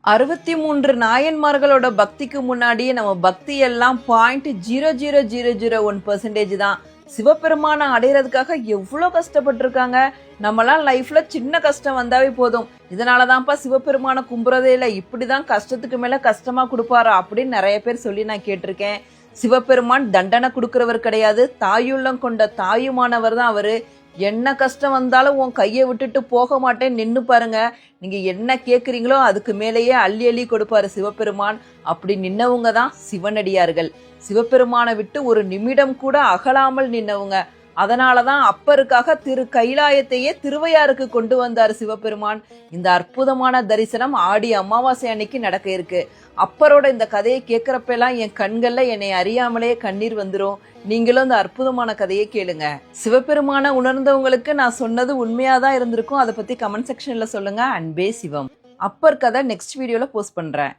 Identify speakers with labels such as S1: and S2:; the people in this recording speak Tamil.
S1: 63 நாயன்மார்களோட பக்திக்கு முன்னாடியே நம்ம பக்தி எல்லாம் 0.00001% தான். சிவபெருமான அடையறதுக்காக எவ்வளவு கஷ்டப்பட்டிருக்காங்க. நம்மலாம் லைஃப்ல சின்ன கஷ்டம் வந்தாவே போதும், இதனாலதான்ப்பா சிவபெருமான கும்புறதே இல்லை, இப்படிதான் கஷ்டத்துக்கு மேல கஷ்டமா கொடுப்பாரா அப்படின்னு நிறைய பேர் சொல்லி நான் கேட்டிருக்கேன். சிவபெருமான் தண்டனை கொடுக்கிறவர் கிடையாது, தாயுள்ளம் கொண்ட தாயுமானவர் தான் அவரு. என்ன கஷ்டம் வந்தாலும் உன் கையை விட்டுட்டு போக மாட்டேன், நின்னு பாருங்க, நீங்க என்ன கேக்குறீங்களோ அதுக்கு மேலேயே அள்ளி அள்ளி கொடுப்பாரு சிவபெருமான். அப்படி நின்னவங்க தான் சிவனடியார்கள். சிவபெருமானை விட்டு ஒரு நிமிடம் கூட அகலாமல் நின்னவங்க. அதனாலதான் அப்பருக்காக திரு கைலாயத்தையே திருவையாருக்கு கொண்டு வந்தார் சிவபெருமான். இந்த அற்புதமான தரிசனம் ஆடி அமாவாசை அன்னைக்கு நடக்க இருக்கு. அப்பரோட இந்த கதையை கேட்கிறப்ப எல்லாம் என் கண்கள்ல என்னை அறியாமலே கண்ணீர் வந்துரும். நீங்களும் இந்த அற்புதமான கதையை கேளுங்க. சிவபெருமான உணர்ந்தவங்களுக்கு நான் சொன்னது உண்மையாதான் இருந்திருக்கும். அதை பத்தி கமெண்ட் செக்ஷன்ல சொல்லுங்க. அன்பே சிவம். அப்பர் கதை நெக்ஸ்ட் வீடியோல போஸ்ட் பண்றேன்.